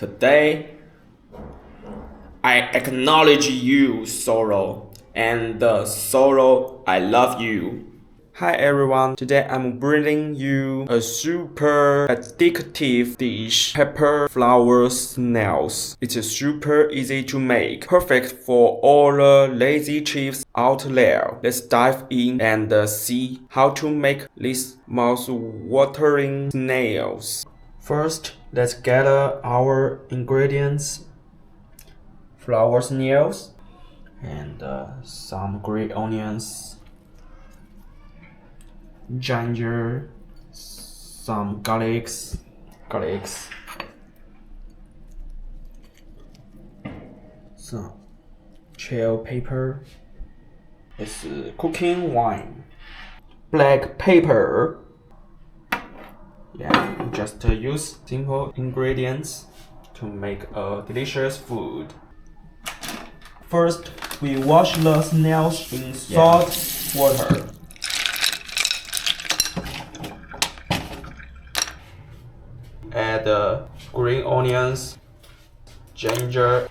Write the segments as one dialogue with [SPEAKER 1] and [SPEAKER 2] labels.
[SPEAKER 1] Today, I acknowledge you, sorrow, and sorrow, I love you. Hi everyone, today I'm bringing you a super addictive dish, pepper flower snails. It's super easy to make, perfect for all the lazy chiefs out there. Let's dive in and see how to make these mouth-watering snails. First, let's gather our ingredients. Flower snails and some green onions, ginger, some garlics, some chill pepper, it's cooking wine, black pepper. Yeah, just use simple ingredients to make a delicious food. First, we wash the snails in salt water. Add green onions, ginger,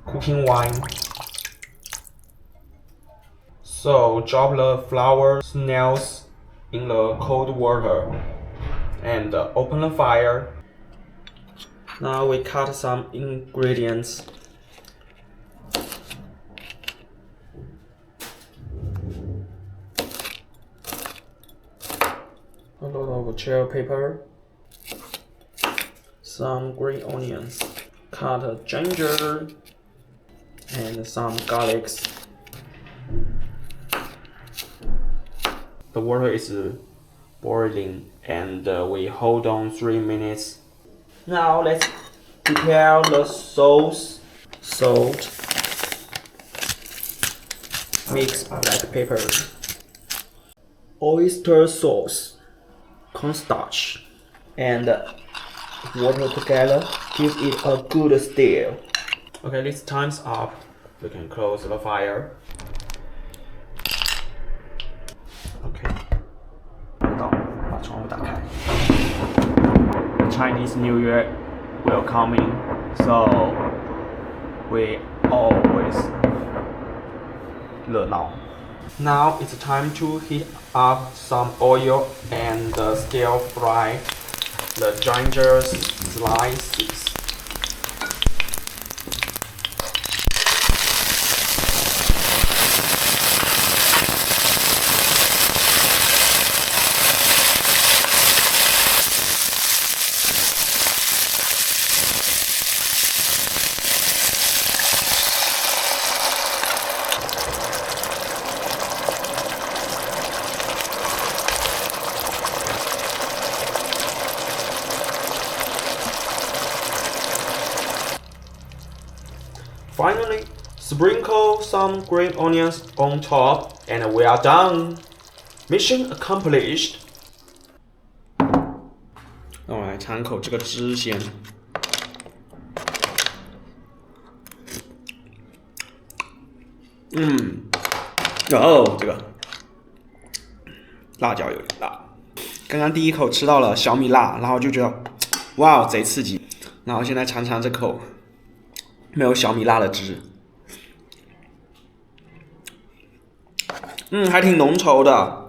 [SPEAKER 1] cooking wine. So drop the flower snails in the cold water and open the fire. Now we cut some ingredients. A lot of chill pepper, some green onions, cut ginger, and some garlics. The water is boiling and we hold on 3 minutes. Now let's prepare the sauce. Salt, mix black pepper, oyster sauce, cornstarch, and water together. Give it a good stir. Okay, this time's up. We can close the fire. Okay. 把窗户打开。Chinese New Year will coming, so we always 热闹. Now it's time to heat up some oil and stir fry the ginger slices. Finally, sprinkle some green onions on top and we are done. Mission accomplished. 那我来尝口这个汁先。这个辣椒有点辣。刚刚第一口吃到了小米辣，然后就觉得哇，贼刺激。然后现在尝尝这口没有小米辣的汁，还挺浓稠的，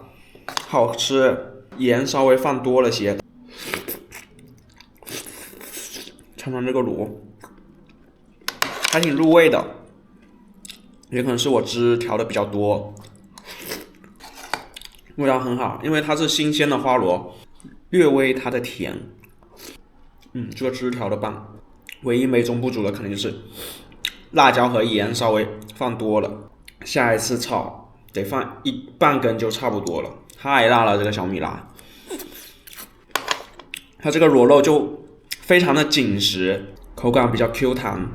[SPEAKER 1] 好吃。盐稍微放多了些。尝尝这个卤，还挺入味的，也可能是我汁调的比较多，味道很好，因为它是新鲜的花螺，略微它的甜。这个汁调的棒。唯一美中不足的可能就是辣椒和盐稍微放多了，下一次炒得放半根就差不多了，太辣了这个小米辣。它这个螺肉就非常的紧实，口感比较 Q 弹，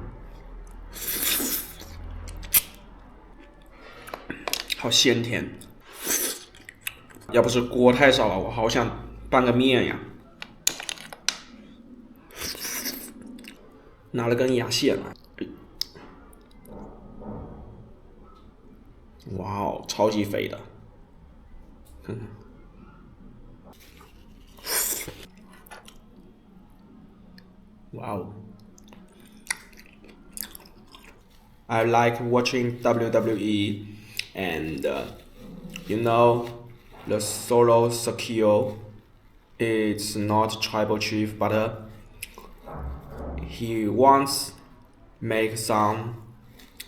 [SPEAKER 1] 好鲜甜。要不是锅太少了，我好想拌个面呀。拿了根牙线来，哇哦，超级肥的，哇哦， I like watching WWE, and the Solo Sakio. It's not tribal chief, but he wants make some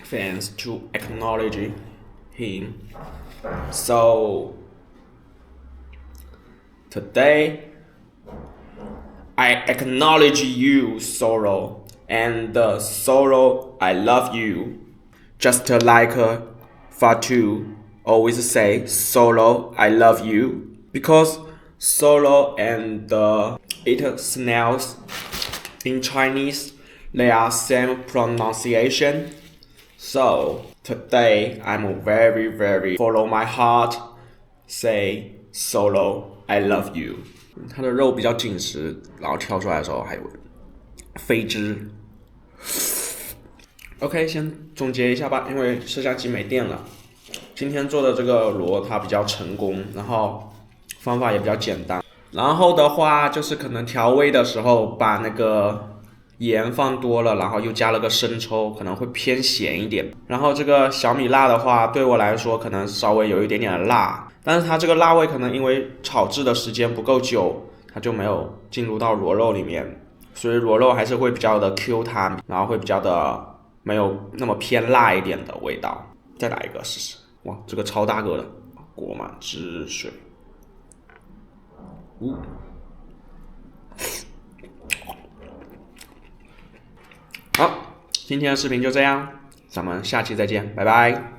[SPEAKER 1] fans to acknowledge him. So today I acknowledge you, Solo, and Solo, I love you. Just like Fatu always say, Solo, I love you, because Solo and eat snails in Chinese, they are same pronunciation. So today I'm very follow my heart, say Solo, I love you. 它的肉比较紧实，然后挑出来的时候还有飞汁。OK， 先总结一下吧，因为摄像机没电了。今天做的这个螺它比较成功，然后方法也比较简单。然后的话就是可能调味的时候把那个盐放多了，然后又加了个生抽，可能会偏咸一点。然后这个小米辣的话，对我来说可能稍微有一点点辣，但是它这个辣味可能因为炒制的时间不够久，它就没有进入到螺肉里面，所以螺肉还是会比较的 Q 弹，然后会比较的没有那么偏辣一点的味道。再来一个试试，哇，这个超大个的，裹满汁水。好，今天的视频就这样，咱们下期再见，拜拜。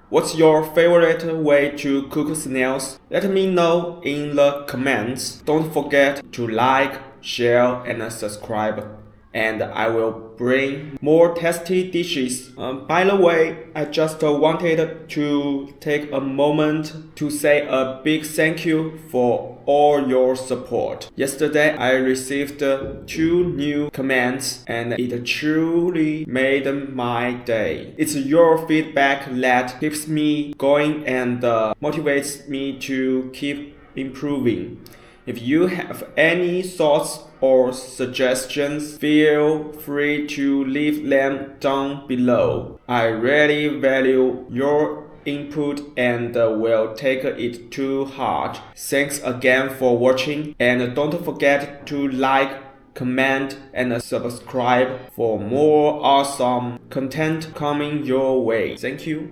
[SPEAKER 1] What's your favorite way to cook snails? Let me know in the comments. Don't forget to like, share, and subscribe. And I will bring more tasty dishes. By the way, I just wanted to take a moment to say a big thank you for all your support. Yesterday, I received 2 new comments and it truly made my day. It's your feedback that keeps me going and motivates me to keep improving. If you have any thoughts or suggestions, feel free to leave them down below. I really value your input and will take it to heart. Thanks again for watching, and don't forget to like, comment, and subscribe for more awesome content coming your way. Thank you.